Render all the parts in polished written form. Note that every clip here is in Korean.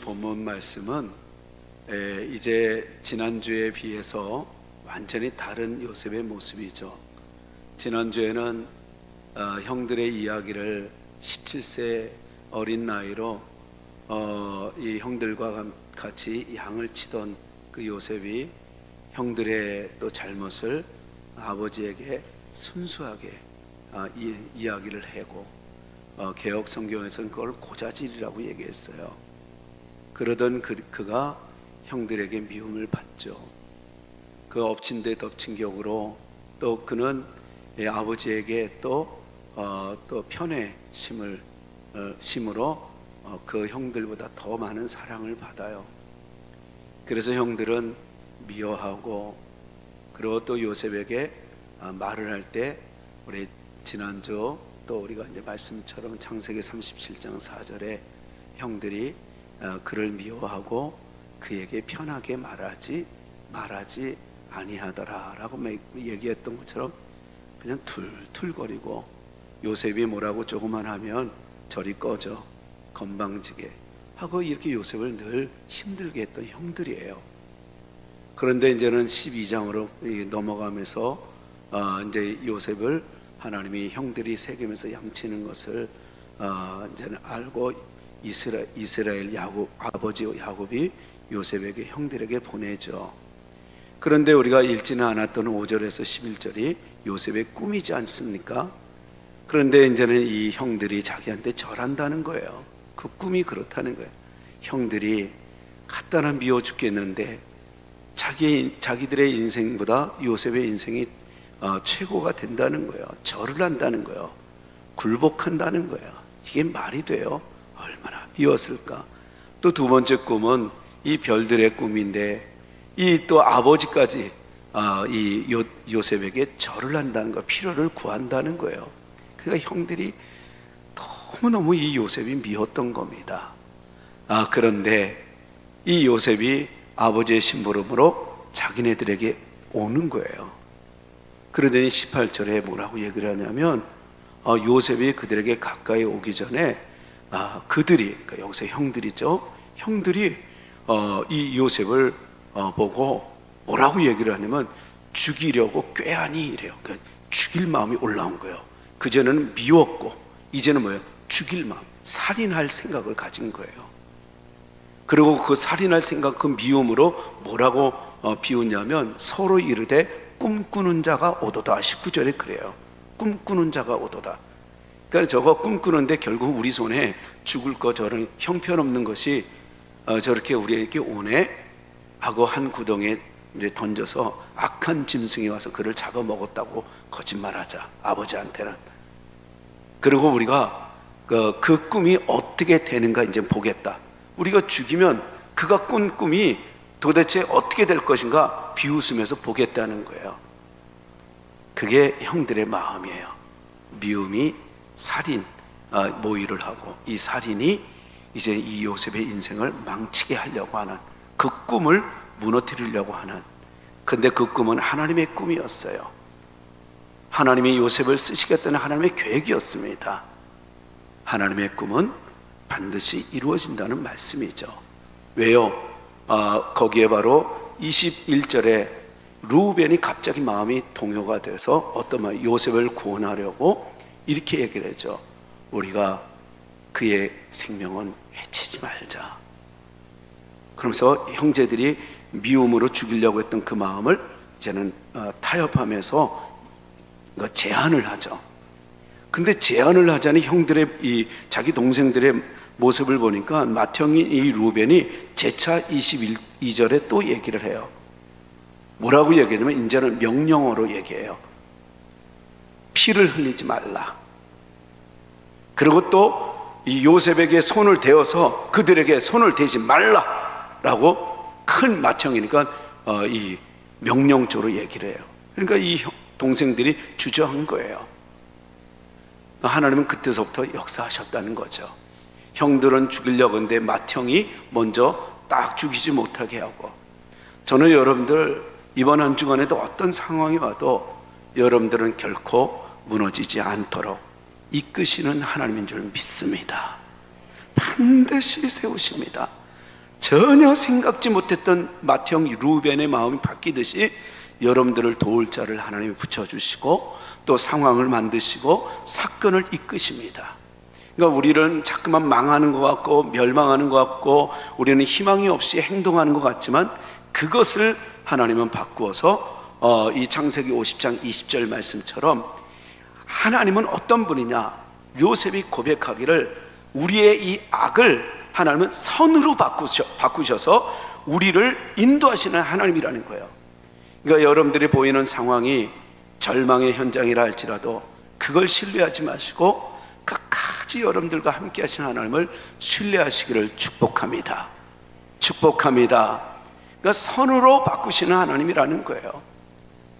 본문 말씀은 이제 지난주에 비해서 완전히 다른 요셉의 모습이죠. 지난주에는 형들의 이야기를 17세 어린 나이로 이 형들과 같이 양을 치던 그 요셉이 형들의 또 잘못을 아버지에게 순수하게 이야기를 하고 개혁 성경에서는 그걸 고자질이라고 얘기했어요. 그러던 그가 형들에게 미움을 받죠. 그 엎친 데 덮친 격으로 또 그는 아버지에게 또 편에 심으로 그 형들보다 더 많은 사랑을 받아요. 그래서 형들은 미워하고, 그리고 또 요셉에게 말을 할 때 우리 지난주 또 우리가 이제 말씀처럼 창세기 37장 4절에 형들이 그를 미워하고 그에게 편하게 말하지 아니하더라라고 얘기했던 것처럼 그냥 툴툴거리고, 요셉이 뭐라고 조금만 하면 저리 꺼져 건방지게 하고 이렇게 요셉을 늘 힘들게 했던 형들이에요. 그런데 이제는 12장으로 넘어가면서 이제 요셉을 하나님이 형들이 새기면서 양치는 것을 이제는 알고 이스라엘 아버지 야곱이 요셉에게 형들에게 보내죠. 그런데 우리가 읽지는 않았던 5절에서 11절이 요셉의 꿈이지 않습니까? 그런데 이제는 이 형들이 자기한테 절한다는 거예요. 그 꿈이 그렇다는 거예요. 형들이 갖다나 미워 죽겠는데 자기들의 인생보다 요셉의 인생이 최고가 된다는 거예요. 절을 한다는 거예요. 굴복한다는 거예요. 이게 말이 돼요? 얼마나 미웠을까. 또 두 번째 꿈은 이 별들의 꿈인데, 이 또 아버지까지 이 요셉에게 절을 한다는 거, 필요를 구한다는 거예요. 그러니까 형들이 너무너무 이 요셉이 미웠던 겁니다. 그런데 이 요셉이 아버지의 심부름으로 자기네들에게 오는 거예요. 그러더니 18절에 뭐라고 얘기를 하냐면 요셉이 그들에게 가까이 오기 전에 그들이, 그러니까 여기서 형들이죠, 형들이 이 요셉을 보고 뭐라고 얘기를 하냐면 죽이려고 꾀하니 이래요. 그러니까 죽일 마음이 올라온 거예요. 그전에는 미웠고 이제는 뭐예요? 죽일 마음, 살인할 생각을 가진 거예요. 그리고 그 살인할 생각, 그 미움으로 뭐라고 비웃냐면 서로 이르되 꿈꾸는 자가 오도다. 19절에 그래요. 꿈꾸는 자가 오도다. 그러니까 저거 꿈꾸는데 결국 우리 손에 죽을 거, 저런 형편없는 것이 저렇게 우리에게 오네 하고 한 구덩이에 이제 던져서 악한 짐승이 와서 그를 잡아먹었다고 거짓말하자, 아버지한테는. 그리고 우리가 그 꿈이 어떻게 되는가 이제 보겠다. 우리가 죽이면 그가 꾼 꿈이 도대체 어떻게 될 것인가 비웃으면서 보겠다는 거예요. 그게 형들의 마음이에요. 미움이 살인, 모의를 하고, 이 살인이 이제 이 요셉의 인생을 망치게 하려고 하는, 그 꿈을 무너뜨리려고 하는. 근데 그 꿈은 하나님의 꿈이었어요. 하나님이 요셉을 쓰시겠다는 하나님의 계획이었습니다. 하나님의 꿈은 반드시 이루어진다는 말씀이죠. 왜요? 거기에 바로 21절에 루벤이 갑자기 마음이 동요가 돼서 어떤 말, 요셉을 구원하려고 이렇게 얘기를 했죠. 우리가 그의 생명은 해치지 말자. 그러면서 형제들이 미움으로 죽이려고 했던 그 마음을 이제는 타협하면서 제안을 하죠. 근데 제안을 하자니 형들의 자기 동생들의 모습을 보니까 맏형인 이 루벤이 재차 22절에 또 얘기를 해요. 뭐라고 얘기하냐면 이제는 명령어로 얘기해요. 피를 흘리지 말라. 그리고 또 이 요셉에게 손을 대어서 그들에게 손을 대지 말라라고 큰 맏형이니까 이 명령조로 얘기를 해요. 그러니까 이 동생들이 주저한 거예요. 하나님은 그때서부터 역사하셨다는 거죠. 형들은 죽이려고 하는데 맏형이 먼저 딱 죽이지 못하게 하고. 저는 여러분들 이번 한 주간에도 어떤 상황이 와도 여러분들은 결코 무너지지 않도록 이끄시는 하나님인 줄 믿습니다. 반드시 세우십니다. 전혀 생각지 못했던 맏형 루벤의 마음이 바뀌듯이 여러분들을 도울 자를 하나님이 붙여주시고 또 상황을 만드시고 사건을 이끄십니다. 그러니까 우리는 자꾸만 망하는 것 같고 멸망하는 것 같고 우리는 희망이 없이 행동하는 것 같지만 그것을 하나님은 바꾸어서 이 창세기 50장 20절 말씀처럼 하나님은 어떤 분이냐, 요셉이 고백하기를 우리의 이 악을 하나님은 선으로 바꾸셔서 우리를 인도하시는 하나님이라는 거예요. 그러니까 여러분들이 보이는 상황이 절망의 현장이라 할지라도 그걸 신뢰하지 마시고 끝까지 여러분들과 함께 하시는 하나님을 신뢰하시기를 축복합니다. 축복합니다. 그러니까 선으로 바꾸시는 하나님이라는 거예요.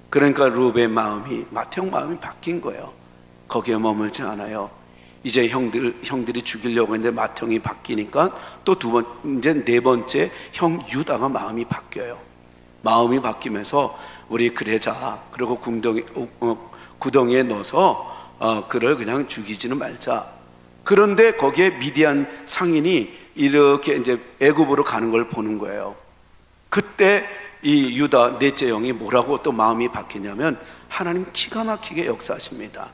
그러니까 루벤 마음이, 맏형 마음이 바뀐 거예요. 거기에 머물지 않아요. 이제 형들이 죽이려고 했는데 맏형이 바뀌니까 또 이제 네 번째 형 유다가 마음이 바뀌어요. 마음이 바뀌면서 우리 그래자, 그리고 구덩이에 넣어서 그를 그냥 죽이지는 말자. 그런데 거기에 미디안 상인이 이렇게 이제 애굽으로 가는 걸 보는 거예요. 그때 이 유다 넷째 형이 뭐라고 또 마음이 바뀌냐면 하나님 기가 막히게 역사하십니다.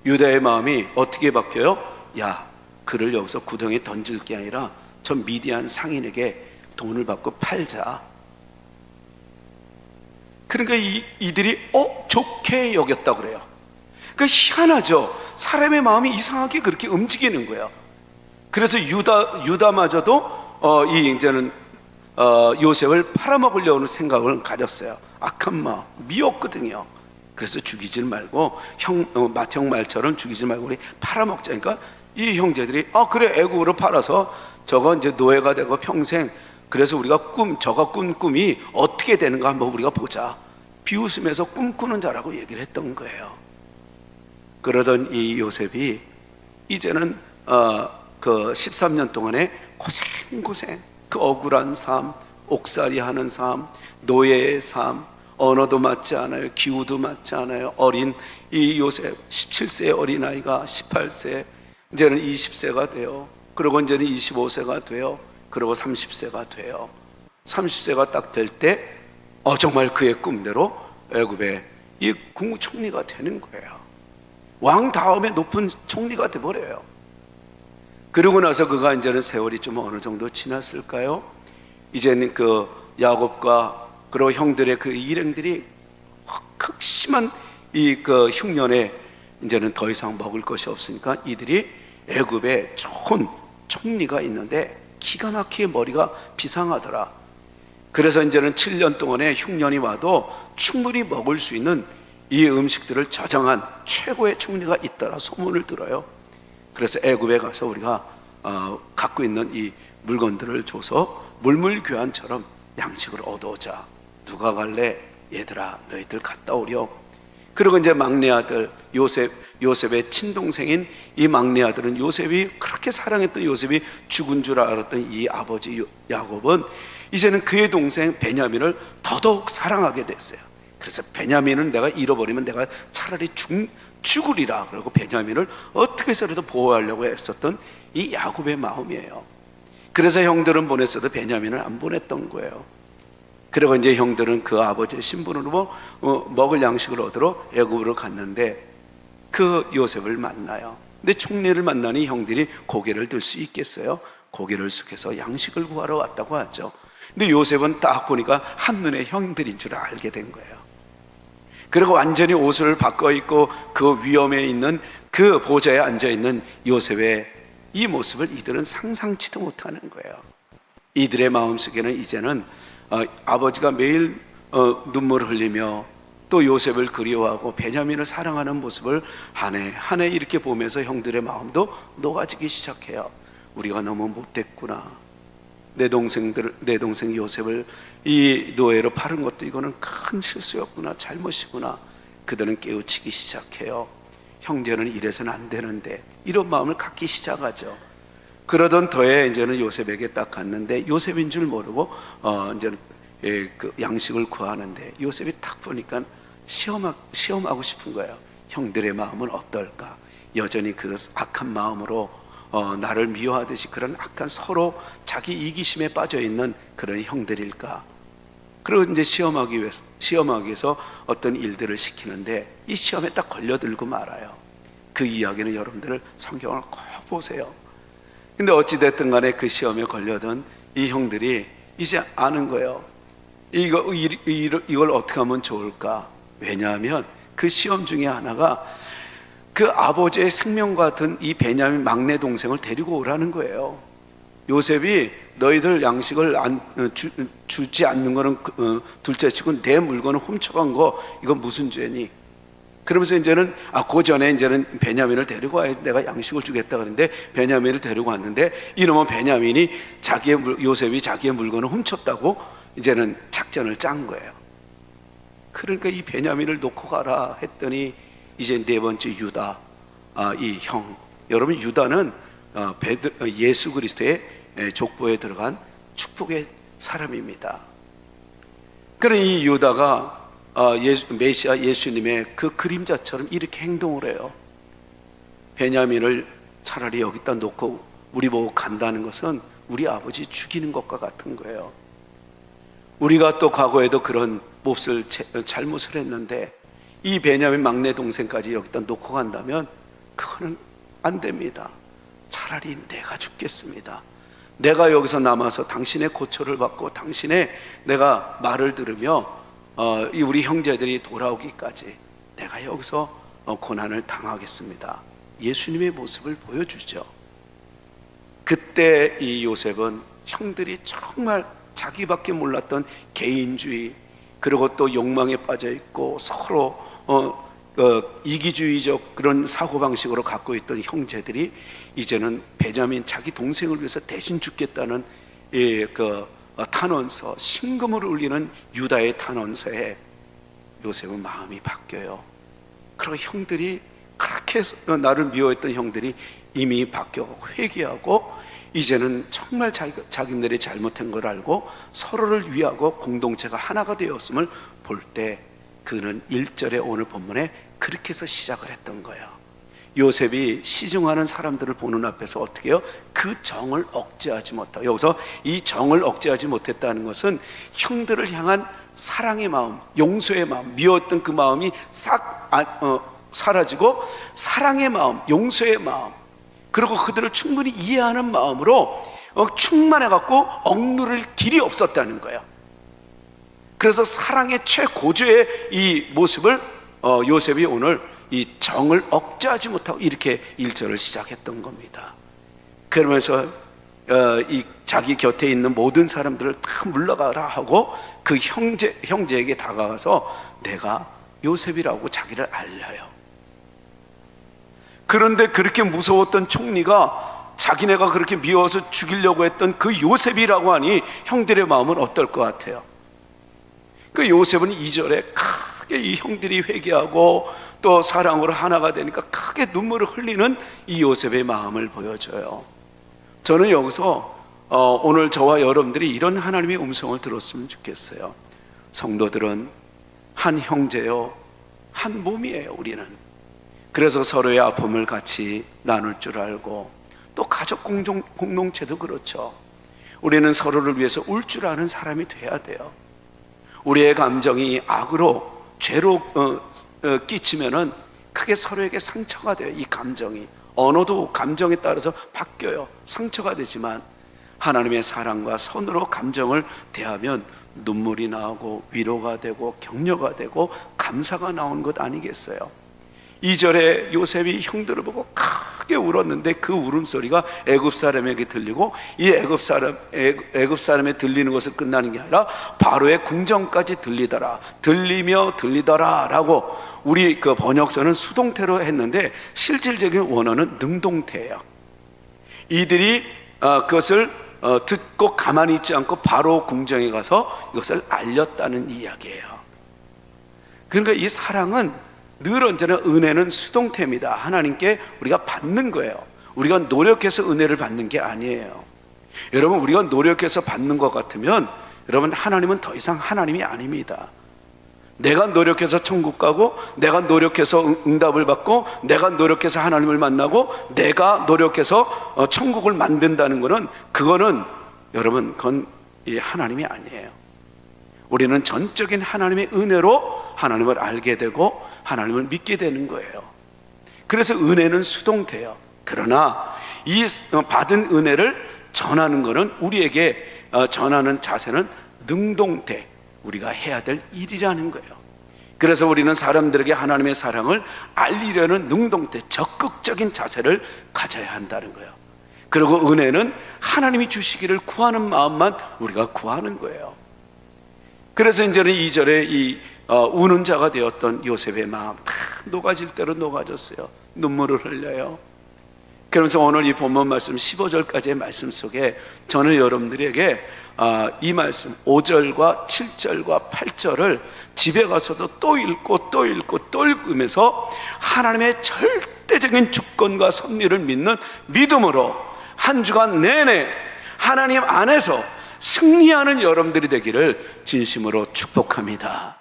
유다의 마음이 어떻게 바뀌어요? 야, 그를 여기서 구덩이에 던질 게 아니라 저 미디안 상인에게 돈을 받고 팔자. 그러니까 이들이 좋게 여겼다고 그래요. 그러니까 희한하죠. 사람의 마음이 이상하게 그렇게 움직이는 거예요. 그래서 유다마저도 이제는 요셉을 팔아먹으려는 생각을 가졌어요. 악한 마음, 미웠거든요. 그래서 죽이지 말고 맏형 말처럼 죽이지 말고 우리 팔아먹자. 그러니까 이 형제들이 그래, 애국으로 팔아서 저거 이제 노예가 되고 평생, 그래서 우리가 저가 꾼 꿈이 어떻게 되는가 한번 우리가 보자. 비웃으면서 꿈꾸는 자라고 얘기를 했던 거예요. 그러던 이 요셉이 이제는 그 13년 동안에 고생 그 억울한 삶, 옥살이 하는 삶, 노예의 삶, 언어도 맞지 않아요. 기후도 맞지 않아요. 어린 이 요셉 17세의 어린아이가 18세, 이제는 20세가 돼요. 그리고 이제는 25세가 돼요. 그리고 30세가 돼요. 30세가 딱 될 때 정말 그의 꿈대로 애굽의 이 국무총리가 되는 거예요. 왕 다음에 높은 총리가 돼버려요. 그러고 나서 그가 이제는 세월이 좀 어느 정도 지났을까요? 이제는 그 야곱과 그리고 형들의 그 일행들이 극심한 이 그 흉년에 이제는 더 이상 먹을 것이 없으니까 이들이 애굽에 좋은 총리가 있는데 기가 막히게 머리가 비상하더라. 그래서 이제는 7년 동안의 흉년이 와도 충분히 먹을 수 있는 이 음식들을 저장한 최고의 총리가 있더라 소문을 들어요. 그래서 애굽에 가서 우리가 갖고 있는 이 물건들을 줘서 물물교환처럼 양식을 얻어오자. 누가 갈래? 얘들아, 너희들 갔다 오렴. 그리고 이제 막내 아들 요셉의 친동생인 이 막내 아들은 요셉이 그렇게 사랑했던 요셉이 죽은 줄 알았던 이 아버지 야곱은 이제는 그의 동생 베냐민을 더더욱 사랑하게 됐어요. 그래서 베냐민은 내가 잃어버리면 내가 차라리 죽으리라. 그리고 베냐민을 어떻게 해서라도 보호하려고 했었던 이 야곱의 마음이에요. 그래서 형들은 보냈어도 베냐민을 안 보냈던 거예요. 그리고 이제 형들은 그 아버지의 신분으로 먹을 양식을 얻으러 애굽으로 갔는데 그 요셉을 만나요. 근데 총리를 만나니 형들이 고개를 들 수 있겠어요? 고개를 숙여서 양식을 구하러 왔다고 하죠. 근데 요셉은 딱 보니까 한눈에 형들인 줄 알게 된 거예요. 그리고 완전히 옷을 바꿔 입고 그 위엄에 있는 그 보좌에 앉아 있는 요셉의 이 모습을 이들은 상상치도 못하는 거예요. 이들의 마음속에는 이제는 아버지가 매일 눈물을 흘리며 또 요셉을 그리워하고 베냐민을 사랑하는 모습을 한 해 이렇게 보면서 형들의 마음도 녹아지기 시작해요. 우리가 너무 못됐구나. 내 동생 요셉을 이 노예로 팔은 것도 이거는 큰 실수였구나, 잘못이구나. 그들은 깨우치기 시작해요. 형제는 이래서는 안 되는데, 이런 마음을 갖기 시작하죠. 그러던 터에 이제는 요셉에게 딱 갔는데 요셉인 줄 모르고 이제는 그 양식을 구하는데 요셉이 딱 보니까 시험하고 싶은 거예요. 형들의 마음은 어떨까? 여전히 그 악한 마음으로 나를 미워하듯이 그런 악한 서로 자기 이기심에 빠져 있는 그런 형들일까? 그리고 이제 시험하기 위해서 어떤 일들을 시키는데 이 시험에 딱 걸려들고 말아요. 그 이야기는 여러분들 성경을 꼭 보세요. 근데 어찌됐든 간에 그 시험에 걸려든 이 형들이 이제 아는 거예요. 이걸 어떻게 하면 좋을까? 왜냐하면 그 시험 중에 하나가 그 아버지의 생명과 같은 이 베냐민 막내 동생을 데리고 오라는 거예요. 요셉이 너희들 양식을 주지 않는 거는 둘째치고 내 물건을 훔쳐간 거 이건 무슨 죄니? 그러면서 이제는 그 전에 이제는 베냐민을 데리고 와야지 내가 양식을 주겠다 그랬는데 베냐민을 데리고 왔는데 이놈은 베냐민이 요셉이 자기의 물건을 훔쳤다고 이제는 작전을 짠 거예요. 그러니까 이 베냐민을 놓고 가라 했더니 이제 네 번째 유다, 이 형. 여러분 유다는 예수 그리스도의 족보에 들어간 축복의 사람입니다. 그런 이 유다가 메시아 예수님의 그 그림자처럼 이렇게 행동을 해요. 베냐민을 차라리 여기다 놓고 우리 보고 간다는 것은 우리 아버지 죽이는 것과 같은 거예요. 우리가 또 과거에도 그런 몹쓸 잘못을 했는데 이 베냐민 막내 동생까지 여기다 놓고 간다면 그거는 안 됩니다. 차라리 내가 죽겠습니다. 내가 여기서 남아서 당신의 고초를 받고 당신의 내가 말을 들으며 우리 형제들이 돌아오기까지 내가 여기서 고난을 당하겠습니다. 예수님의 모습을 보여주죠. 그때 이 요셉은 형들이 정말 자기밖에 몰랐던 개인주의 그리고 또 욕망에 빠져 있고 서로 이기주의적 그런 사고방식으로 갖고 있던 형제들이 이제는 베냐민 자기 동생을 위해서 대신 죽겠다는 탄원서, 신금을 울리는 유다의 탄원서에 요셉은 마음이 바뀌어요. 그리고 형들이 그렇게 나를 미워했던 형들이 이미 바뀌어 회개하고 이제는 정말 자기들이 잘못한 걸 알고 서로를 위하고 공동체가 하나가 되었음을 볼 때 그는 1절의 오늘 본문에 그렇게 해서 시작을 했던 거예요. 요셉이 시중하는 사람들을 보는 앞에서 어떻게 해요? 그 정을 억제하지 못하고, 여기서 이 정을 억제하지 못했다는 것은 형들을 향한 사랑의 마음, 용서의 마음, 미웠던 그 마음이 싹 사라지고 사랑의 마음, 용서의 마음, 그리고 그들을 충분히 이해하는 마음으로 충만해갖고 억누를 길이 없었다는 거예요. 그래서 사랑의 최고조의 이 모습을 요셉이 오늘 이 정을 억제하지 못하고 이렇게 1절을 시작했던 겁니다. 그러면서 이 자기 곁에 있는 모든 사람들을 다 물러가라 하고 그 형제에게 다가가서 내가 요셉이라고 자기를 알려요. 그런데 그렇게 무서웠던 총리가 자기네가 그렇게 미워서 죽이려고 했던 그 요셉이라고 하니 형들의 마음은 어떨 것 같아요? 그 요셉은 2절에 크게 이 형들이 회개하고 또 사랑으로 하나가 되니까 크게 눈물을 흘리는 이 요셉의 마음을 보여줘요. 저는 여기서 오늘 저와 여러분들이 이런 하나님의 음성을 들었으면 좋겠어요. 성도들은 한 형제요, 한 몸이에요. 우리는 그래서 서로의 아픔을 같이 나눌 줄 알고, 또 가족 공동체도 그렇죠. 우리는 서로를 위해서 울 줄 아는 사람이 돼야 돼요. 우리의 감정이 악으로 죄로 끼치면은 크게 서로에게 상처가 돼요. 이 감정이 언어도 감정에 따라서 바뀌어요. 상처가 되지만 하나님의 사랑과 선으로 감정을 대하면 눈물이 나오고 위로가 되고 격려가 되고 감사가 나오는 것 아니겠어요? 2절에 요셉이 형들을 보고 크게 울었는데 그 울음소리가 애굽 사람에게 들리고 이 애굽 사람에 들리는 것을 끝나는 게 아니라 바로의 궁정까지 들리더라, 들리며 들리더라 라고 우리 그 번역서는 수동태로 했는데 실질적인 원어는 능동태예요. 이들이 그것을 듣고 가만히 있지 않고 바로 궁정에 가서 이것을 알렸다는 이야기예요. 그러니까 이 사랑은 늘 언제나 은혜는 수동태입니다. 하나님께 우리가 받는 거예요. 우리가 노력해서 은혜를 받는 게 아니에요. 여러분, 우리가 노력해서 받는 것 같으면 여러분, 하나님은 더 이상 하나님이 아닙니다. 내가 노력해서 천국 가고, 내가 노력해서 응답을 받고, 내가 노력해서 하나님을 만나고, 내가 노력해서 천국을 만든다는 것은, 그거는 여러분, 그건 하나님이 아니에요. 우리는 전적인 하나님의 은혜로 하나님을 알게 되고 하나님을 믿게 되는 거예요. 그래서 은혜는 수동태예요. 그러나 이 받은 은혜를 전하는 것은, 우리에게 전하는 자세는 능동태, 우리가 해야 될 일이라는 거예요. 그래서 우리는 사람들에게 하나님의 사랑을 알리려는 능동태, 적극적인 자세를 가져야 한다는 거예요. 그리고 은혜는 하나님이 주시기를 구하는 마음만 우리가 구하는 거예요. 그래서 이제는 2절에 이 우는 자가 되었던 요셉의 마음 다 녹아질 대로 녹아졌어요. 눈물을 흘려요. 그러면서 오늘 이 본문 말씀 15절까지의 말씀 속에 저는 여러분들에게 이 말씀 5절과 7절과 8절을 집에 가서도 또 읽고 또 읽고 또 읽으면서 하나님의 절대적인 주권과 섭리를 믿는 믿음으로 한 주간 내내 하나님 안에서 승리하는 여러분들이 되기를 진심으로 축복합니다.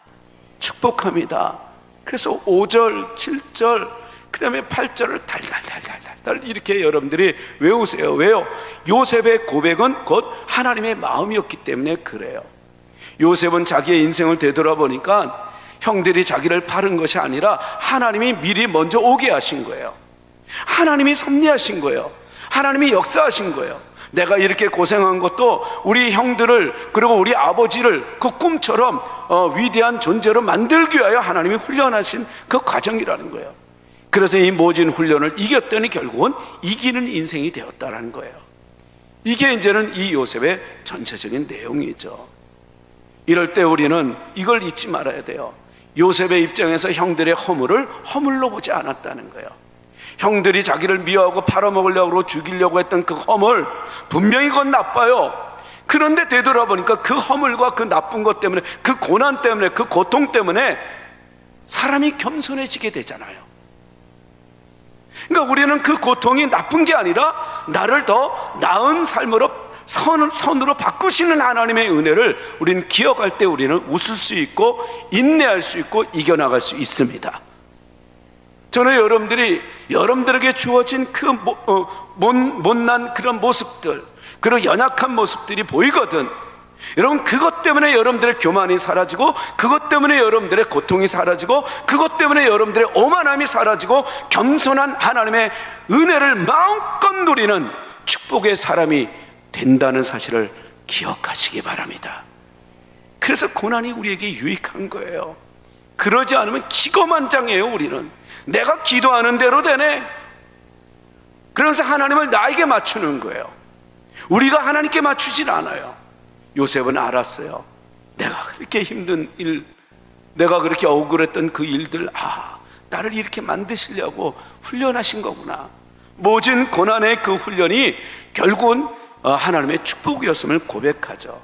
축복합니다. 그래서 5절, 7절, 그 다음에 8절을 달달달달달 이렇게 여러분들이 외우세요. 왜요? 요셉의 고백은 곧 하나님의 마음이었기 때문에 그래요. 요셉은 자기의 인생을 되돌아보니까 형들이 자기를 바른 것이 아니라 하나님이 미리 먼저 오게 하신 거예요. 하나님이 섭리하신 거예요. 하나님이 역사하신 거예요. 내가 이렇게 고생한 것도 우리 형들을, 그리고 우리 아버지를 그 꿈처럼 위대한 존재로 만들기 위하여 하나님이 훈련하신 그 과정이라는 거예요. 그래서 이 모진 훈련을 이겼더니 결국은 이기는 인생이 되었다는 거예요. 이게 이제는 이 요셉의 전체적인 내용이죠. 이럴 때 우리는 이걸 잊지 말아야 돼요. 요셉의 입장에서 형들의 허물을 허물로 보지 않았다는 거예요. 형들이 자기를 미워하고 팔아먹으려고 죽이려고 했던 그 허물, 분명히 그건 나빠요. 그런데 되돌아보니까 그 허물과 그 나쁜 것 때문에, 그 고난 때문에, 그 고통 때문에 사람이 겸손해지게 되잖아요. 그러니까 우리는 그 고통이 나쁜 게 아니라 나를 더 나은 삶으로 선으로 바꾸시는 하나님의 은혜를 우리는 기억할 때 우리는 웃을 수 있고 인내할 수 있고 이겨나갈 수 있습니다. 저는 여러분들에게 주어진 그 못난 그런 모습들, 그런 연약한 모습들이 보이거든. 여러분, 그것 때문에 여러분들의 교만이 사라지고, 그것 때문에 여러분들의 고통이 사라지고, 그것 때문에 여러분들의 오만함이 사라지고, 겸손한 하나님의 은혜를 마음껏 누리는 축복의 사람이 된다는 사실을 기억하시기 바랍니다. 그래서 고난이 우리에게 유익한 거예요. 그러지 않으면 기고만장해요. 우리는 내가 기도하는 대로 되네, 그러면서 하나님을 나에게 맞추는 거예요. 우리가 하나님께 맞추질 않아요. 요셉은 알았어요. 내가 그렇게 힘든 일, 내가 그렇게 억울했던 그 일들, 나를 이렇게 만드시려고 훈련하신 거구나. 모진 고난의 그 훈련이 결국은 하나님의 축복이었음을 고백하죠.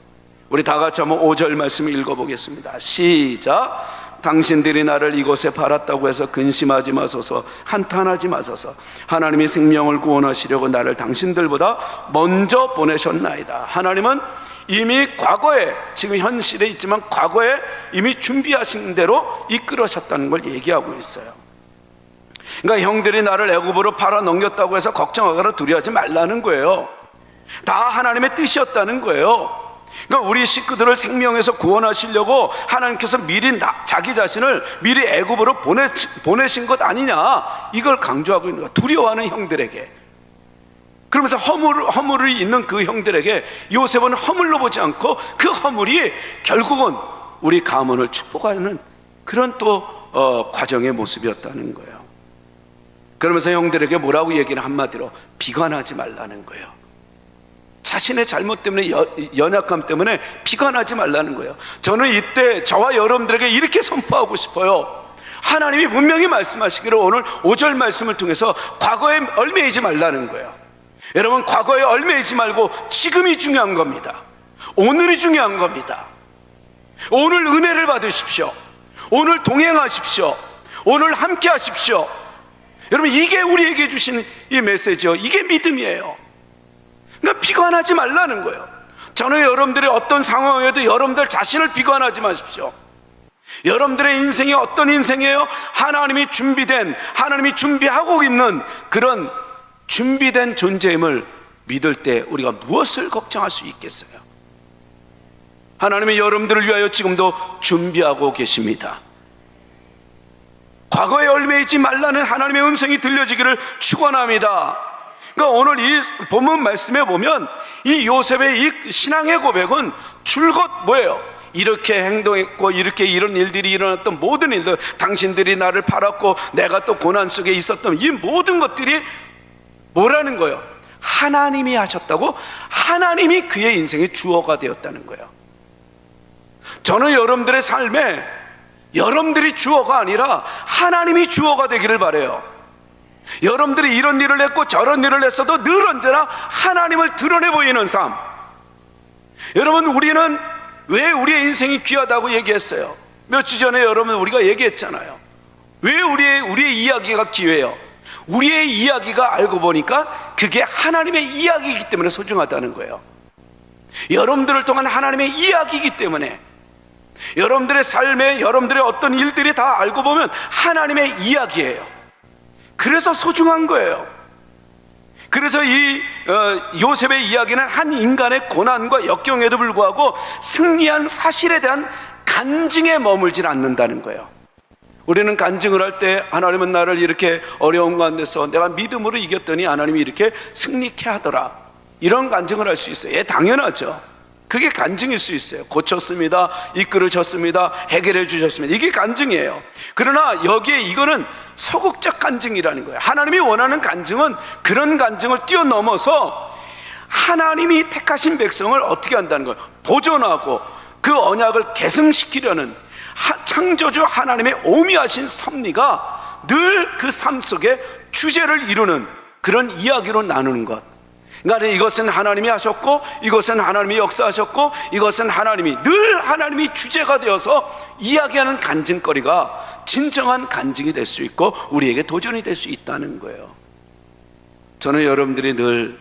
우리 다 같이 한번 5절 말씀 읽어보겠습니다. 시작. 당신들이 나를 이곳에 팔았다고 해서 근심하지 마소서, 한탄하지 마소서. 하나님이 생명을 구원하시려고 나를 당신들보다 먼저 보내셨나이다. 하나님은 이미 과거에, 지금 현실에 있지만 과거에 이미 준비하신 대로 이끌으셨다는 걸 얘기하고 있어요. 그러니까 형들이 나를 애굽으로 팔아 넘겼다고 해서 걱정하거나 두려워하지 말라는 거예요. 다 하나님의 뜻이었다는 거예요. 그러니까 우리 식구들을 생명에서 구원하시려고 하나님께서 미리 자기 자신을 미리 애굽으로 보내신 것 아니냐, 이걸 강조하고 있는 거야. 두려워하는 형들에게. 그러면서 허물이 있는 그 형들에게 요셉은 허물로 보지 않고 그 허물이 결국은 우리 가문을 축복하는 그런 또 과정의 모습이었다는 거예요. 그러면서 형들에게 뭐라고 얘기는 한마디로 비관하지 말라는 거예요. 자신의 잘못 때문에, 연약함 때문에 비관하지 말라는 거예요. 저는 이때 저와 여러분들에게 이렇게 선포하고 싶어요. 하나님이 분명히 말씀하시기를 오늘 5절 말씀을 통해서 과거에 얽매이지 말라는 거예요. 여러분, 과거에 얽매이지 말고 지금이 중요한 겁니다. 오늘이 중요한 겁니다. 오늘 은혜를 받으십시오. 오늘 동행하십시오. 오늘 함께 하십시오. 여러분, 이게 우리에게 주신 이 메시지요. 이게 믿음이에요. 그러니까 비관하지 말라는 거예요. 저는 여러분들이 어떤 상황에도 여러분들 자신을 비관하지 마십시오. 여러분들의 인생이 어떤 인생이에요? 하나님이 준비하고 있는 그런 준비된 존재임을 믿을 때 우리가 무엇을 걱정할 수 있겠어요? 하나님이 여러분들을 위하여 지금도 준비하고 계십니다. 과거에 얽매이지 말라는 하나님의 음성이 들려지기를 축원합니다. 그러니까 오늘 이 본문 말씀에 보면 이 요셉의 이 신앙의 고백은 줄곧 뭐예요? 이렇게 행동했고 이렇게 이런 일들이 일어났던 모든 일들, 당신들이 나를 팔았고 내가 또 고난 속에 있었던 이 모든 것들이 뭐라는 거예요? 하나님이 하셨다고, 하나님이 그의 인생의 주어가 되었다는 거예요. 저는 여러분들의 삶에 여러분들이 주어가 아니라 하나님이 주어가 되기를 바라요. 여러분들이 이런 일을 했고 저런 일을 했어도 늘 언제나 하나님을 드러내 보이는 삶. 여러분, 우리는 왜 우리의 인생이 귀하다고 얘기했어요? 몇 주 전에 여러분 우리가 얘기했잖아요. 왜 우리의 이야기가 귀해요? 우리의 이야기가 알고 보니까 그게 하나님의 이야기이기 때문에 소중하다는 거예요. 여러분들을 통한 하나님의 이야기이기 때문에, 여러분들의 삶에 여러분들의 어떤 일들이 다 알고 보면 하나님의 이야기예요. 그래서 소중한 거예요. 그래서 이 요셉의 이야기는 한 인간의 고난과 역경에도 불구하고 승리한 사실에 대한 간증에 머물질 않는다는 거예요. 우리는 간증을 할 때 하나님은 나를 이렇게 어려운 가운데서 내가 믿음으로 이겼더니 하나님이 이렇게 승리케 하더라, 이런 간증을 할 수 있어요. 예, 당연하죠. 그게 간증일 수 있어요. 고쳤습니다, 이끌으셨습니다, 해결해 주셨습니다, 이게 간증이에요. 그러나 여기에 이거는 소극적 간증이라는 거예요. 하나님이 원하는 간증은 그런 간증을 뛰어넘어서 하나님이 택하신 백성을 어떻게 한다는 거예요? 보존하고 그 언약을 계승시키려는 창조주 하나님의 오묘하신 섭리가 늘 그 삶 속에 주제를 이루는 그런 이야기로 나누는 것. 그러니까 이것은 하나님이 하셨고, 이것은 하나님이 역사하셨고, 이것은 늘 하나님이 주제가 되어서 이야기하는 간증거리가 진정한 간증이 될 수 있고 우리에게 도전이 될 수 있다는 거예요. 저는 여러분들이 늘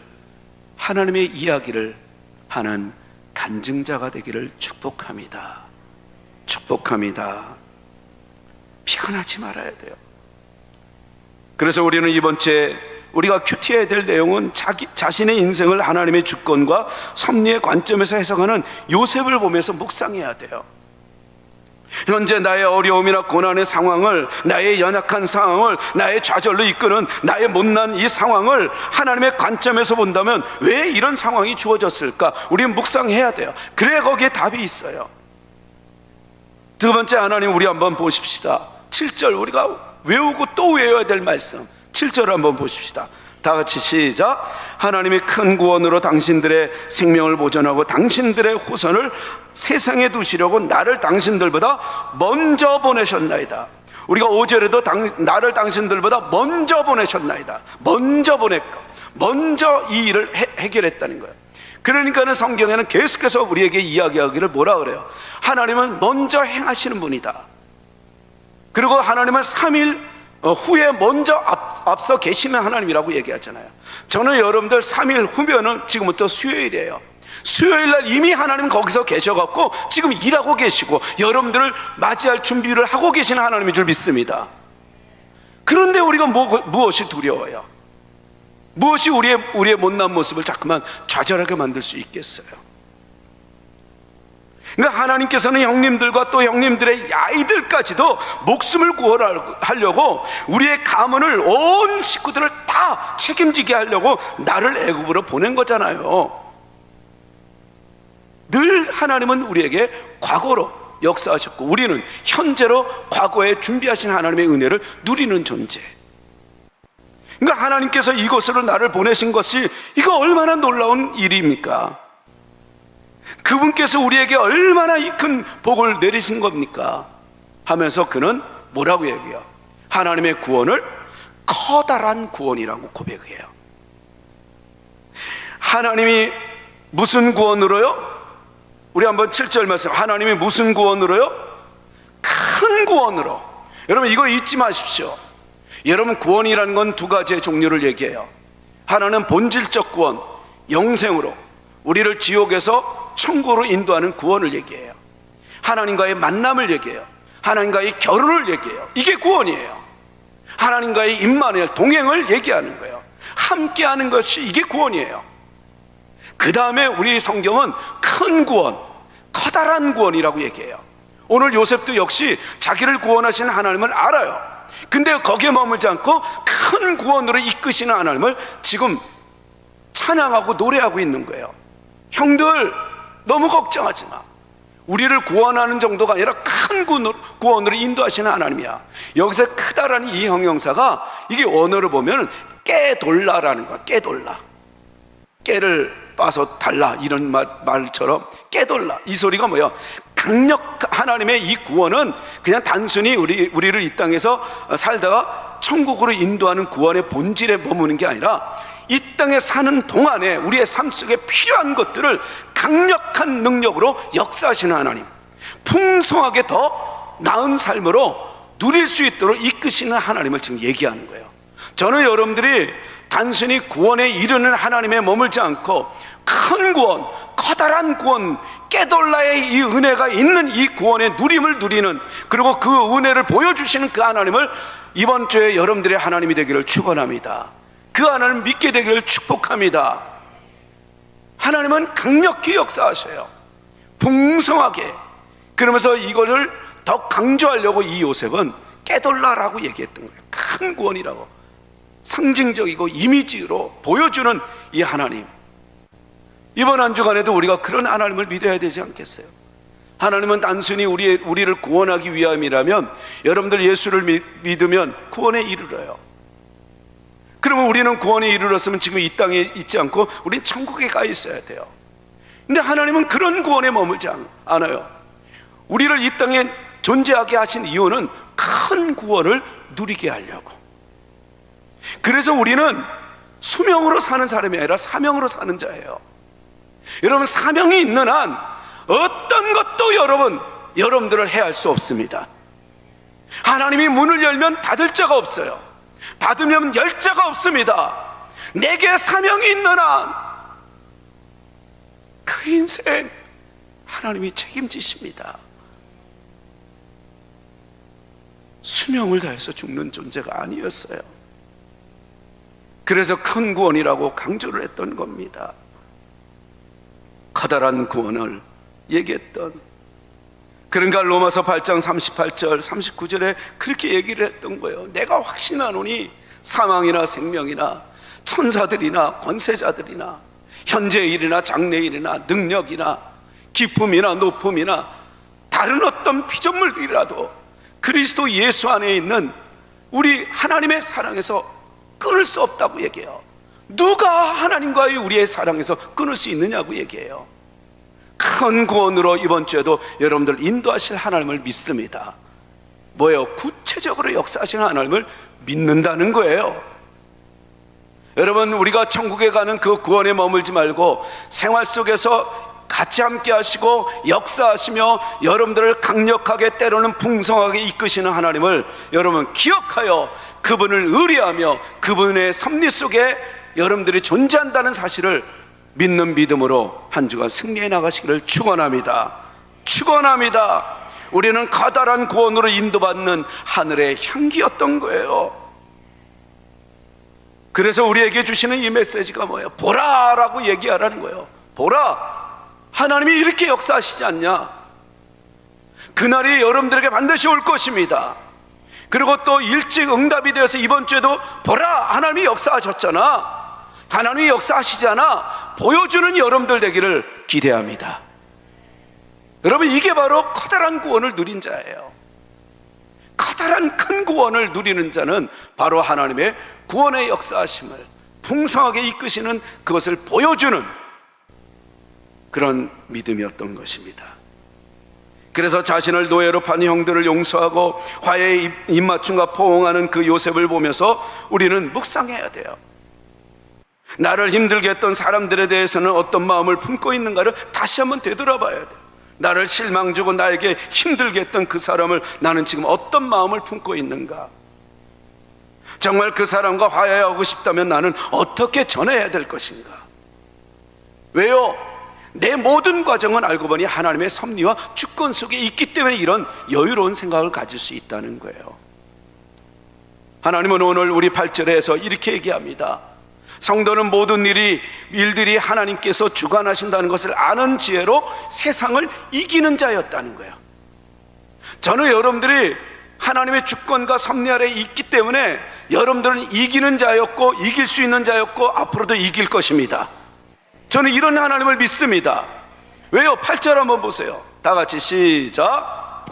하나님의 이야기를 하는 간증자가 되기를 축복합니다. 축복합니다. 피곤하지 말아야 돼요. 그래서 우리는 이번 주에 우리가 큐티해야 될 내용은 자신의 인생을 하나님의 주권과 섭리의 관점에서 해석하는 요셉을 보면서 묵상해야 돼요. 현재 나의 어려움이나 고난의 상황을, 나의 연약한 상황을, 나의 좌절로 이끄는 나의 못난 이 상황을 하나님의 관점에서 본다면 왜 이런 상황이 주어졌을까? 우리는 묵상해야 돼요. 그래야 거기에 답이 있어요. 두 번째, 하나님 우리 한번 보십시다. 7절 우리가 외우고 또 외워야 될 말씀, 7절을 한번 보십시다. 다 같이 시작. 하나님이 큰 구원으로 당신들의 생명을 보존하고 당신들의 후손을 세상에 두시려고 나를 당신들보다 먼저 보내셨나이다. 우리가 5절에도 나를 당신들보다 먼저 보내셨나이다. 먼저 보냈고 먼저 이 일을 해결했다는 거예요. 그러니까는 성경에는 계속해서 우리에게 이야기하기를 뭐라 그래요? 하나님은 먼저 행하시는 분이다. 그리고 하나님은 3일 후에 먼저 앞서 계시는 하나님이라고 얘기하잖아요. 저는 여러분들 3일 후면은 지금부터 수요일이에요. 수요일날 이미 하나님 거기서 계셔갖고 지금 일하고 계시고 여러분들을 맞이할 준비를 하고 계시는 하나님인 줄 믿습니다. 그런데 우리가 무엇이 두려워요? 무엇이 우리의 못난 모습을 자꾸만 좌절하게 만들 수 있겠어요? 그러니까 하나님께서는 형님들과 또 형님들의 아이들까지도 목숨을 구원하려고 우리의 가문을, 온 식구들을 다 책임지게 하려고 나를 애굽으로 보낸 거잖아요. 늘 하나님은 우리에게 과거로 역사하셨고 우리는 현재로 과거에 준비하신 하나님의 은혜를 누리는 존재. 그러니까 하나님께서 이곳으로 나를 보내신 것이 이거 얼마나 놀라운 일입니까? 그분께서 우리에게 얼마나 이 큰 복을 내리신 겁니까? 하면서 그는 뭐라고 얘기해요? 하나님의 구원을 커다란 구원이라고 고백해요. 하나님이 무슨 구원으로요? 우리 한번 7절 말씀, 하나님이 무슨 구원으로요? 큰 구원으로. 여러분 이거 잊지 마십시오. 여러분 구원이라는 건 두 가지의 종류를 얘기해요. 하나는 본질적 구원, 영생으로 우리를 지옥에서 천국으로 인도하는 구원을 얘기해요. 하나님과의 만남을 얘기해요. 하나님과의 결혼을 얘기해요. 이게 구원이에요. 하나님과의 임마누엘 동행을 얘기하는 거예요. 함께하는 것이 이게 구원이에요. 그 다음에 우리 성경은 큰 구원, 커다란 구원이라고 얘기해요. 오늘 요셉도 역시 자기를 구원하시는 하나님을 알아요. 근데 거기에 머물지 않고 큰 구원으로 이끄시는 하나님을 지금 찬양하고 노래하고 있는 거예요. 형들 너무 걱정하지 마. 우리를 구원하는 정도가 아니라 큰 구원으로 인도하시는 하나님이야. 여기서 크다라는 이 형용사가 이게 원어를 보면 깨돌라라는 거야. 깨돌라. 깨를 빠서 달라 이런 말처럼 깨돌라. 이 소리가 뭐야? 하나님의 이 구원은 그냥 단순히 우리를 이 땅에서 살다가 천국으로 인도하는 구원의 본질에 머무는 게 아니라 이 땅에 사는 동안에 우리의 삶 속에 필요한 것들을 강력한 능력으로 역사하시는 하나님, 풍성하게 더 나은 삶으로 누릴 수 있도록 이끄시는 하나님을 지금 얘기하는 거예요. 저는 여러분들이 단순히 구원에 이르는 하나님에 머물지 않고 큰 구원, 커다란 구원, 깨돌라의 이 은혜가 있는 이 구원의 누림을 누리는, 그리고 그 은혜를 보여주시는 그 하나님을 이번 주에 여러분들의 하나님이 되기를 축원합니다. 그 하나님을 믿게 되기를 축복합니다. 하나님은 강력히 역사하셔요. 풍성하게. 그러면서 이거를 더 강조하려고 이 요셉은 깨돌라라고 얘기했던 거예요. 큰 구원이라고 상징적이고 이미지로 보여주는 이 하나님. 이번 한 주간에도 우리가 그런 하나님을 믿어야 되지 않겠어요? 하나님은 단순히 우리를 구원하기 위함이라면, 여러분들 예수를 믿으면 구원에 이르러요. 그러면 우리는 구원에 이르렀으면 지금 이 땅에 있지 않고 우린 천국에 가 있어야 돼요. 근데 하나님은 그런 구원에 머물지 않아요. 우리를 이 땅에 존재하게 하신 이유는 큰 구원을 누리게 하려고. 그래서 우리는 수명으로 사는 사람이 아니라 사명으로 사는 자예요. 여러분, 사명이 있는 한 어떤 것도 여러분들을 해할 수 없습니다. 하나님이 문을 열면 닫을 자가 없어요. 닫으면 열 자가 없습니다. 내게 사명이 있는 한 그 인생 하나님이 책임지십니다. 수명을 다해서 죽는 존재가 아니었어요. 그래서 큰 구원이라고 강조를 했던 겁니다. 커다란 구원을 얘기했던, 그러니까 로마서 8장 38절 39절에 그렇게 얘기를 했던 거예요. 내가 확신하노니 사망이나 생명이나 천사들이나 권세자들이나 현재 일이나 장래 일이나 능력이나 기쁨이나 높음이나 다른 어떤 피조물들이라도 그리스도 예수 안에 있는 우리 하나님의 사랑에서 끊을 수 없다고 얘기해요. 누가 하나님과의 우리의 사랑에서 끊을 수 있느냐고 얘기해요. 큰 구원으로 이번 주에도 여러분들 인도하실 하나님을 믿습니다. 뭐예요? 구체적으로 역사하시는 하나님을 믿는다는 거예요. 여러분, 우리가 천국에 가는 그 구원에 머물지 말고 생활 속에서 같이 함께 하시고 역사하시며 여러분들을 강력하게, 때로는 풍성하게 이끄시는 하나님을 여러분 기억하여 그분을 의뢰하며 그분의 섭리 속에 여러분들이 존재한다는 사실을 믿는 믿음으로 한 주간 승리해 나가시기를 축원합니다. 축원합니다. 우리는 커다란 구원으로 인도받는 하늘의 향기였던 거예요. 그래서 우리에게 주시는 이 메시지가 뭐예요? 보라라고 얘기하라는 거예요. 보라, 하나님이 이렇게 역사하시지 않냐? 그날이 여러분들에게 반드시 올 것입니다. 그리고 또 일찍 응답이 되어서 이번 주에도 보라, 하나님이 역사하셨잖아, 하나님이 역사하시잖아, 보여주는 여러분들 되기를 기대합니다. 여러분, 이게 바로 커다란 구원을 누린 자예요. 커다란 큰 구원을 누리는 자는 바로 하나님의 구원의 역사하심을 풍성하게 이끄시는 그것을 보여주는 그런 믿음이었던 것입니다. 그래서 자신을 노예로 판 형들을 용서하고 화해의 입맞춤과 포옹하는 그 요셉을 보면서 우리는 묵상해야 돼요. 나를 힘들게 했던 사람들에 대해서는 어떤 마음을 품고 있는가를 다시 한번 되돌아봐야 돼요. 나를 실망 주고 나에게 힘들게 했던 그 사람을 나는 지금 어떤 마음을 품고 있는가? 정말 그 사람과 화해하고 싶다면 나는 어떻게 전해야 될 것인가? 왜요? 내 모든 과정은 알고 보니 하나님의 섭리와 주권 속에 있기 때문에 이런 여유로운 생각을 가질 수 있다는 거예요. 하나님은 오늘 우리 8절에서 이렇게 얘기합니다. 성도는 모든 일들이 하나님께서 주관하신다는 것을 아는 지혜로 세상을 이기는 자였다는 거예요. 저는 여러분들이 하나님의 주권과 섭리 아래에 있기 때문에 여러분들은 이기는 자였고 이길 수 있는 자였고 앞으로도 이길 것입니다. 저는 이런 하나님을 믿습니다. 왜요? 8절 한번 보세요. 다 같이 시작.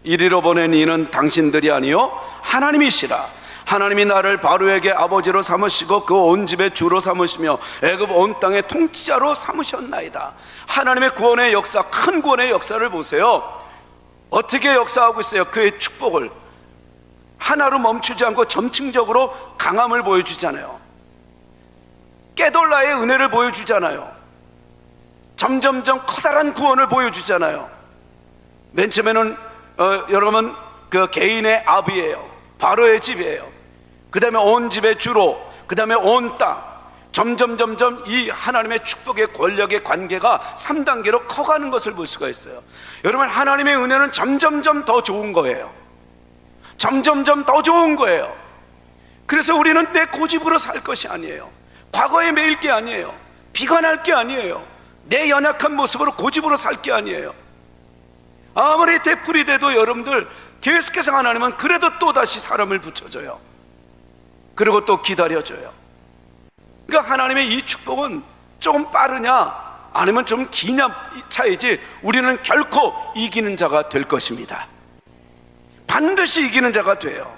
이리로 보낸 이는 당신들이 아니요 하나님이시라. 하나님이 나를 바로에게 아버지로 삼으시고 그 온 집의 주로 삼으시며 애굽 온 땅의 통치자로 삼으셨나이다. 하나님의 구원의 역사, 큰 구원의 역사를 보세요. 어떻게 역사하고 있어요? 그의 축복을 하나로 멈추지 않고 점층적으로 강함을 보여주잖아요. 깨돌라의 은혜를 보여주잖아요. 점점점 커다란 구원을 보여주잖아요. 맨 처음에는 여러분 그 개인의 아비예요. 바로의 집이에요. 그 다음에 온 집의 주로, 그 다음에 온 땅. 점점 이 하나님의 축복의 권력의 관계가 3단계로 커가는 것을 볼 수가 있어요. 여러분, 하나님의 은혜는 점점점 더 좋은 거예요. 점점점 더 좋은 거예요. 그래서 우리는 내 고집으로 살 것이 아니에요. 과거에 매일 게 아니에요. 비관할 게 아니에요. 내 연약한 모습으로 고집으로 살 게 아니에요. 아무리 되풀이 돼도 여러분들 계속해서 하나님은 그래도 또다시 사람을 붙여줘요. 그리고 또 기다려줘요. 그러니까 하나님의 이 축복은 좀 빠르냐 아니면 좀 기냐 차이지 우리는 결코 이기는 자가 될 것입니다. 반드시 이기는 자가 돼요.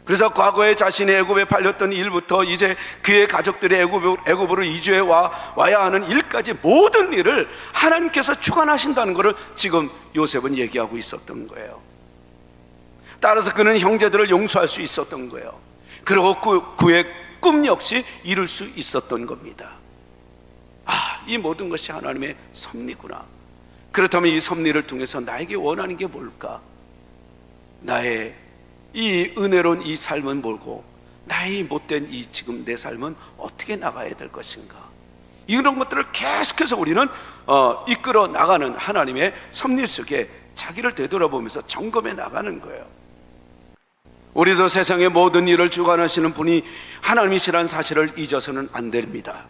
그래서 과거에 자신이 애굽에 팔렸던 일부터 이제 그의 가족들이 애굽으로 이주해 와야 하는 일까지 모든 일을 하나님께서 주관하신다는 것을 지금 요셉은 얘기하고 있었던 거예요. 따라서 그는 형제들을 용서할 수 있었던 거예요. 그리고 그의 꿈 역시 이룰 수 있었던 겁니다. 이 모든 것이 하나님의 섭리구나. 그렇다면 이 섭리를 통해서 나에게 원하는 게 뭘까? 나의 이 은혜로운 이 삶은 뭘고 나의 못된 이 지금 내 삶은 어떻게 나가야 될 것인가? 이런 것들을 계속해서 우리는 이끌어 나가는 하나님의 섭리 속에 자기를 되돌아보면서 점검해 나가는 거예요. 우리도 세상의 모든 일을 주관하시는 분이 하나님이시라는 사실을 잊어서는 안 됩니다.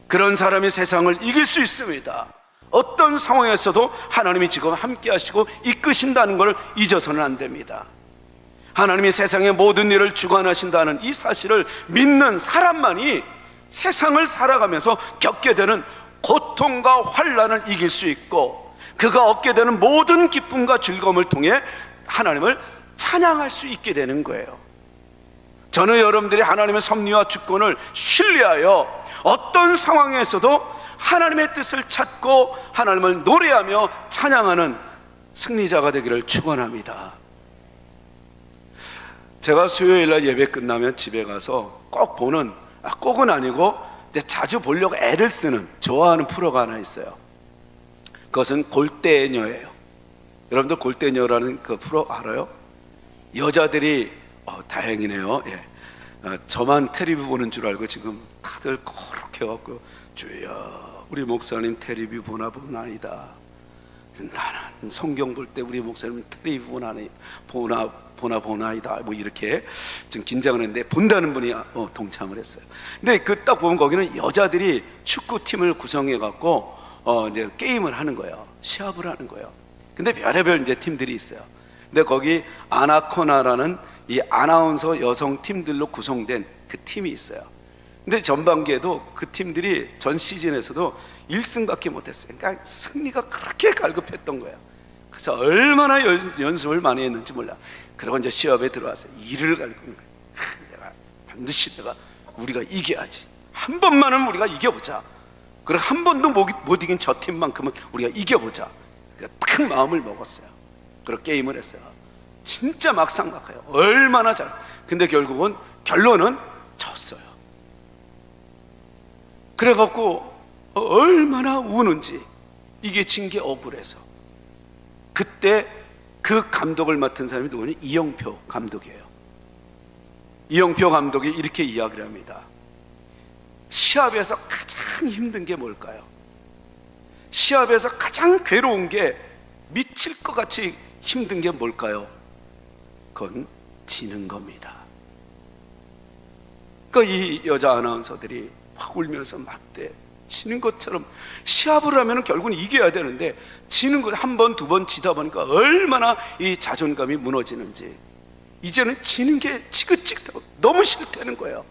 그런 사람이 세상을 이길 수 있습니다. 어떤 상황에서도 하나님이 지금 함께 하시고 이끄신다는 걸 잊어서는 안 됩니다. 하나님이 세상의 모든 일을 주관하신다는 이 사실을 믿는 사람만이 세상을 살아가면서 겪게 되는 고통과 환난을 이길 수 있고 그가 얻게 되는 모든 기쁨과 즐거움을 통해 하나님을 찬양할 수 있게 되는 거예요. 저는 여러분들이 하나님의 섭리와 주권을 신뢰하여 어떤 상황에서도 하나님의 뜻을 찾고 하나님을 노래하며 찬양하는 승리자가 되기를 축원합니다. 제가 수요일날 예배 끝나면 집에 가서 꼭 보는, 꼭은 아니고 이제 자주 보려고 애를 쓰는 좋아하는 프로가 하나 있어요. 그것은 골대녀예요. 여러분들 골대녀라는 그 프로 알아요? 여자들이 다행이네요. 예. 저만 텔레비 보는 줄 알고 지금 다들 그렇게 해갖고 주여 우리 목사님 텔레비 보나이다. 나는 성경 볼 때 우리 목사님 텔레비 보나이다. 뭐 이렇게 좀 긴장을 했는데 본다는 분이 동참을 했어요. 근데 그 딱 보면 거기는 여자들이 축구팀을 구성해갖고 이제 게임을 하는 거예요. 시합을 하는 거예요. 근데 별의별 이제 팀들이 있어요. 근데 거기 아나코나라는 이 아나운서 여성 팀들로 구성된 그 팀이 있어요. 근데 전반기에도 그 팀들이 전 시즌에서도 1승밖에 못했어요. 그러니까 승리가 그렇게 갈급했던 거예요. 그래서 얼마나 연습을 많이 했는지 몰라. 그리고 이제 시합에 들어왔어요. 이를 갈구는 거예요. 내가 반드시 우리가 이겨야지. 한 번만은 우리가 이겨보자. 그리고 한 번도 못 이긴 저 팀만큼은 우리가 이겨보자. 그러니까 탁 마음을 먹었어요. 그리고 게임을 했어요. 진짜 막상막하요. 얼마나 잘. 근데 결론은 졌어요. 그래갖고 얼마나 우는지 이게 진 게 억울해서. 그때 그 감독을 맡은 사람이 누구냐? 이영표 감독이에요. 이영표 감독이 이렇게 이야기를 합니다. 시합에서 가장 가장 힘든 게 뭘까요? 시합에서 가장 괴로운 게, 미칠 것 같이 힘든 게 뭘까요? 그건 지는 겁니다. 그러니까 이 여자 아나운서들이 막 울면서 맞대 지는 것처럼, 시합을 하면 결국은 이겨야 되는데 지는 것, 한 번, 두 번 지다 보니까 얼마나 이 자존감이 무너지는지, 이제는 지는 게 지긋지긋하고 너무 싫다는 거예요.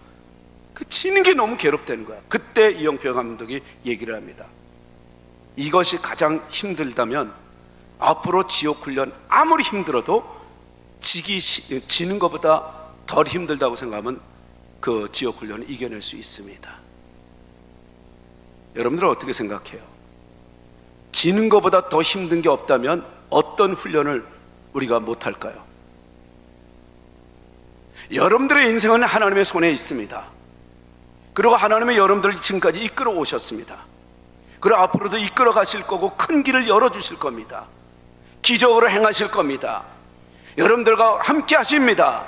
그 지는 게 너무 괴롭다는 거야. 그때 이영표 감독이 얘기를 합니다. 이것이 가장 힘들다면 앞으로 지옥 훈련 아무리 힘들어도 지는 것보다 덜 힘들다고 생각하면 그 지옥 훈련을 이겨낼 수 있습니다. 여러분들은 어떻게 생각해요? 지는 것보다 더 힘든 게 없다면 어떤 훈련을 우리가 못할까요? 여러분들의 인생은 하나님의 손에 있습니다. 그리고 하나님은 여러분들을 지금까지 이끌어 오셨습니다. 그리고 앞으로도 이끌어 가실 거고 큰 길을 열어주실 겁니다. 기적으로 행하실 겁니다. 여러분들과 함께 하십니다.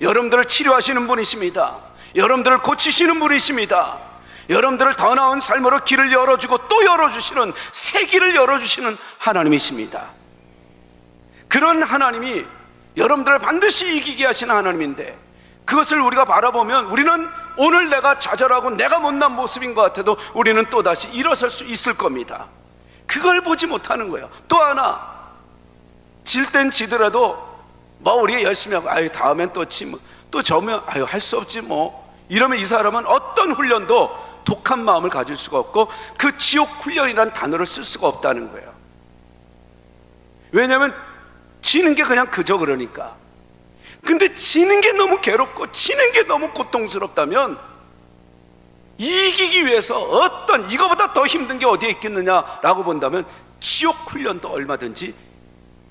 여러분들을 치료하시는 분이십니다. 여러분들을 고치시는 분이십니다. 여러분들을 더 나은 삶으로 길을 열어주고 또 열어주시는, 새 길을 열어주시는 하나님이십니다. 그런 하나님이 여러분들을 반드시 이기게 하시는 하나님인데, 그것을 우리가 바라보면 우리는 오늘 내가 좌절하고 내가 못난 모습인 것 같아도 우리는 또다시 일어설 수 있을 겁니다. 그걸 보지 못하는 거예요. 또 하나, 질 땐 지더라도 뭐 우리가 열심히 하고 다음엔 또 지, 또 저면 할 수 없지 뭐, 이러면 이 사람은 어떤 훈련도 독한 마음을 가질 수가 없고 그 지옥 훈련이라는 단어를 쓸 수가 없다는 거예요. 왜냐하면 지는 게 그냥 그저 그러니까. 근데 지는 게 너무 괴롭고 지는 게 너무 고통스럽다면 이기기 위해서 어떤, 이거보다 더 힘든 게 어디에 있겠느냐라고 본다면 지옥 훈련도 얼마든지,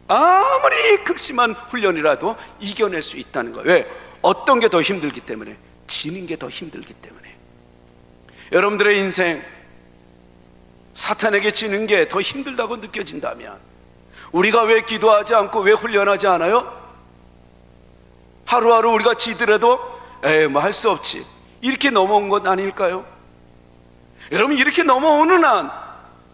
아무리 극심한 훈련이라도 이겨낼 수 있다는 거예요. 왜? 어떤 게 더 힘들기 때문에, 지는 게 더 힘들기 때문에. 여러분들의 인생, 사탄에게 지는 게 더 힘들다고 느껴진다면 우리가 왜 기도하지 않고 왜 훈련하지 않아요? 하루하루 우리가 지더라도 뭐 할 수 없지, 이렇게 넘어온 것 아닐까요? 여러분, 이렇게 넘어오는 한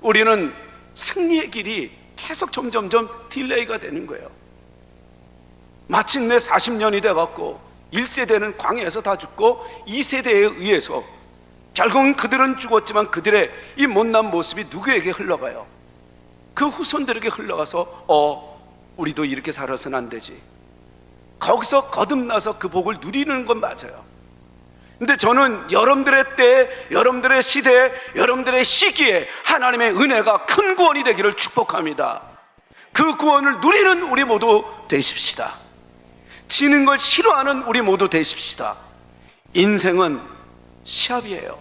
우리는 승리의 길이 계속 점점점 딜레이가 되는 거예요. 마침내 40년이 돼갖고 1세대는 광야에서 다 죽고 2세대에 의해서 결국은 그들은 죽었지만 그들의 이 못난 모습이 누구에게 흘러가요? 그 후손들에게 흘러가서 우리도 이렇게 살아서는 안 되지, 거기서 거듭나서 그 복을 누리는 건 맞아요. 근데 저는 여러분들의 때에, 여러분들의 시대에, 여러분들의 시기에 하나님의 은혜가 큰 구원이 되기를 축복합니다. 그 구원을 누리는 우리 모두 되십시다. 지는 걸 싫어하는 우리 모두 되십시다. 인생은 시합이에요.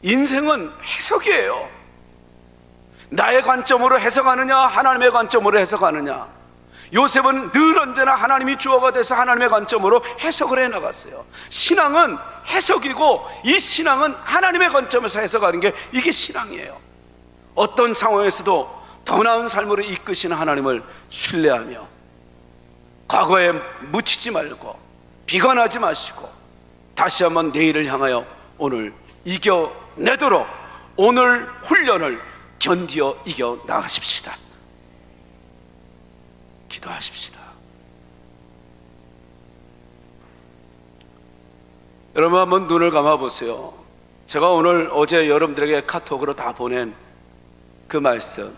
인생은 해석이에요. 나의 관점으로 해석하느냐, 하나님의 관점으로 해석하느냐. 요셉은 늘 언제나 하나님이 주어가 돼서 하나님의 관점으로 해석을 해나갔어요. 신앙은 해석이고, 이 신앙은 하나님의 관점에서 해석하는 게, 이게 신앙이에요. 어떤 상황에서도 더 나은 삶으로 이끄시는 하나님을 신뢰하며 과거에 묻히지 말고 비관하지 마시고 다시 한번 내일을 향하여 오늘 이겨내도록 오늘 훈련을 견디어 이겨 나가십시다. 기도하십시다. 여러분, 한번 눈을 감아 보세요. 제가 오늘 어제 여러분들에게 카톡으로 다 보낸 그 말씀,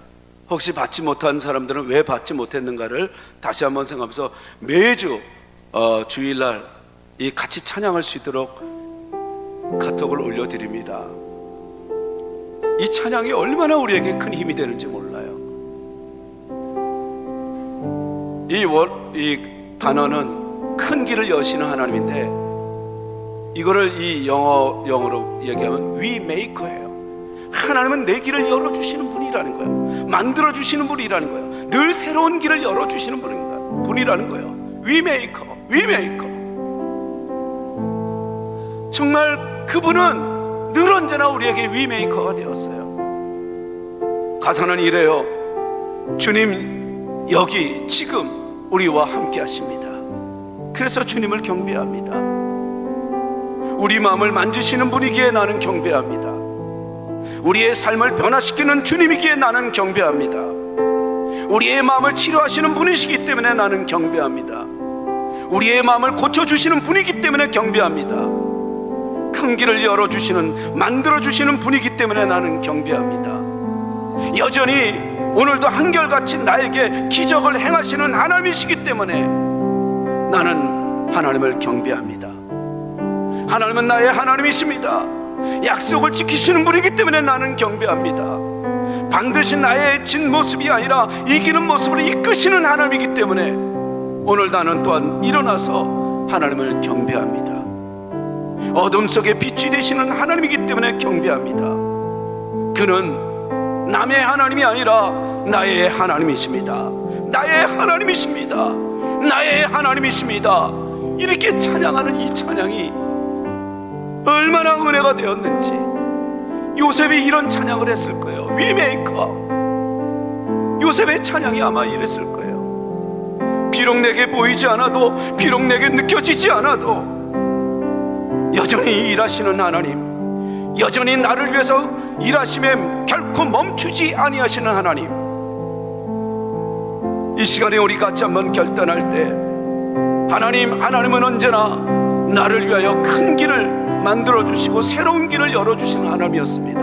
혹시 받지 못한 사람들은 왜 받지 못했는가를 다시 한번 생각하면서 매주 주일날 이 같이 찬양할 수 있도록 카톡을 올려드립니다. 이 찬양이 얼마나 우리에게 큰 힘이 되는지 몰라요. 이 단어는 큰 길을 여시는 하나님인데, 이거를 이 영어로 얘기하면 위메이커예요. 하나님은 내 길을 열어주시는 분이라는 거예요. 만들어주시는 분이라는 거예요. 늘 새로운 길을 열어주시는 분이라는 거예요. 위메이커. 정말 그분은 늘 언제나 우리에게 위메이커가 되었어요. 가사는 이래요. 주님, 여기 지금 우리와 함께 하십니다. 그래서 주님을 경배합니다. 우리 마음을 만지시는 분이기에 나는 경배합니다. 우리의 삶을 변화시키는 주님이기에 나는 경배합니다. 우리의 마음을 치료하시는 분이시기 때문에 나는 경배합니다. 우리의 마음을 고쳐주시는 분이기 때문에 경배합니다. 큰 길을 열어주시는, 만들어주시는 분이기 때문에 나는 경배합니다. 여전히 오늘도 한결같이 나에게 기적을 행하시는 하나님이시기 때문에 나는 하나님을 경배합니다. 하나님은 나의 하나님이십니다. 약속을 지키시는 분이기 때문에 나는 경배합니다. 반드시 나의 진 모습이 아니라 이기는 모습으로 이끄시는 하나님이기 때문에 오늘 나는 또한 일어나서 하나님을 경배합니다. 어둠 속에 빛이 되시는 하나님이기 때문에 경배합니다. 그는 남의 하나님이 아니라 나의 하나님이십니다. 나의 하나님이십니다. 나의 하나님이십니다. 이렇게 찬양하는 이 찬양이 얼마나 은혜가 되었는지. 요셉이 이런 찬양을 했을 거예요. 위메이커. 요셉의 찬양이 아마 이랬을 거예요. 비록 내게 보이지 않아도, 비록 내게 느껴지지 않아도 여전히 일하시는 하나님, 여전히 나를 위해서 일하심에 결코 멈추지 아니하시는 하나님. 이 시간에 우리 같이 한번 결단할 때, 하나님은 언제나 나를 위하여 큰 길을 만들어주시고 새로운 길을 열어주시는 하나님이었습니다.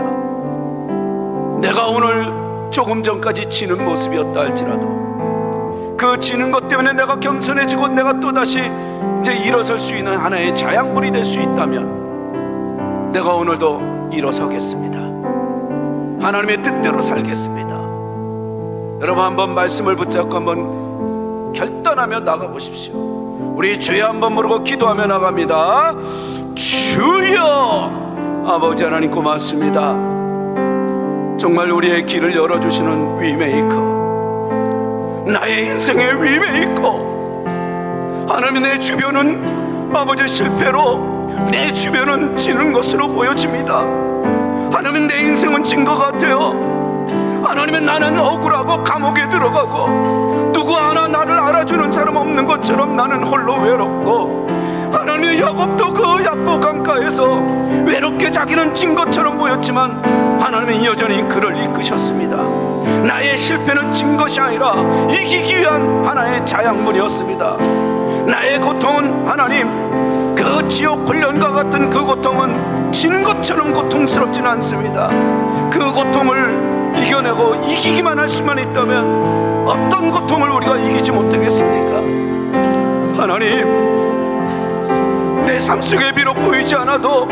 내가 오늘 조금 전까지 지는 모습이었다 할지라도 그 지는 것 때문에 내가 겸손해지고 내가 또다시 이제 일어설 수 있는 하나의 자양분이 될 수 있다면 내가 오늘도 일어서겠습니다. 하나님의 뜻대로 살겠습니다. 여러분, 한번 말씀을 붙잡고 한번 결단하며 나가보십시오. 우리 주여 한번 부르고 기도하며 나갑니다. 주여! 아버지 하나님 고맙습니다. 정말 우리의 길을 열어주시는 위메이커, 나의 인생의 위메이커. 하나님, 내 주변은 아버지 실패로, 내 주변은 지는 것으로 보여집니다. 하나님, 내 인생은 진 것 같아요. 하나님은 나는 억울하고 감옥에 들어가고 누구 하나 나를 알아주는 사람 없는 것처럼 나는 홀로 외롭고, 하나님, 야곱도 그 야보 강가에서 외롭게 자기는 진 것처럼 보였지만 하나님은 여전히 그를 이끄셨습니다. 나의 실패는 진 것이 아니라 이기기 위한 하나의 자양분이었습니다. 나의 고통은 하나님, 그 지옥 훈련과 같은 그 고통은 지는 것처럼 고통스럽지는 않습니다. 그 고통을 이겨내고 이기기만 할 수만 있다면 어떤 고통을 우리가 이기지 못하겠습니까? 하나님, 내 삶 속에 비록 보이지 않아도,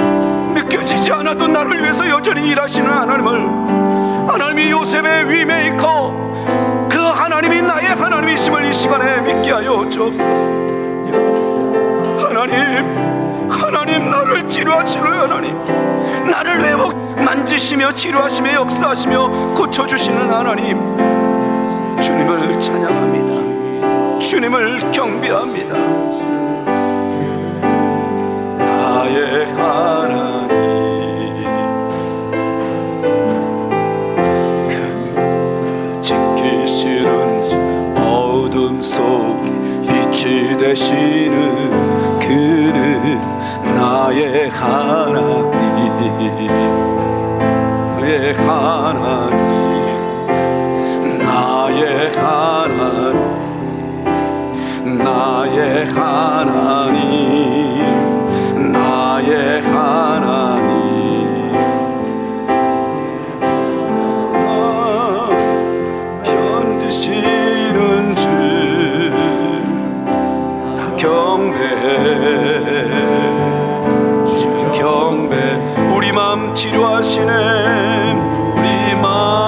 느껴지지 않아도 나를 위해서 여전히 일하시는 하나님을, 하나님이 요셉의 위메이커, 그 하나님이 나의 하나님이심을 이 시간에 믿게 하여 주옵소서. 하나님, 나를 치료하시는 하나님, 나를 만지시며 치료하시며 역사하시며 고쳐주시는 하나님, 주님을 찬양합니다. 주님을 경배합니다. 나의 하나님, 그 지키시는 어둠 속에 빛이 되시는 그는 나의 하나님, 나의 하나님, 나의 하나님, 나의 하나님, 나의 하나님. 편드시는 주 경배, 우리 마음 치료하시네. 우리 마음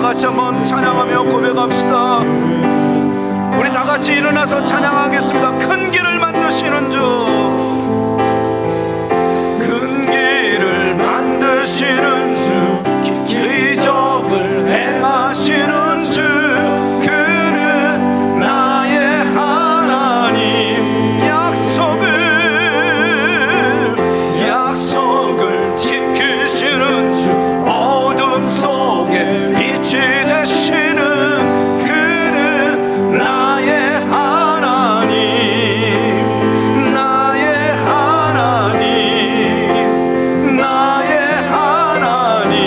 같이 한번 찬양하며 고백합시다. 우리 다 같이 일어나서 찬양하겠습니다. 큰 길을 만드시는 주, 큰 길을 만드시는 주, 기적을 행하시는 주, 그는 나의 하나님. 약속을 지키시는 주, 어둠 속에 빛이 되시는 그는 나의 하나님. 나의 하나님, 나의 하나님,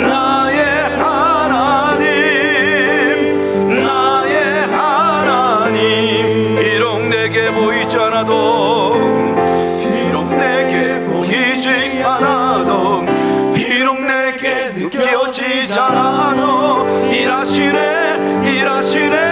나의 하나님, 나의 하나님. 비록 내게 보이지 않아도, 비록 내게 보이지 않아도, 비록 내게 느껴지지 않아도 일하시네, 일하시네,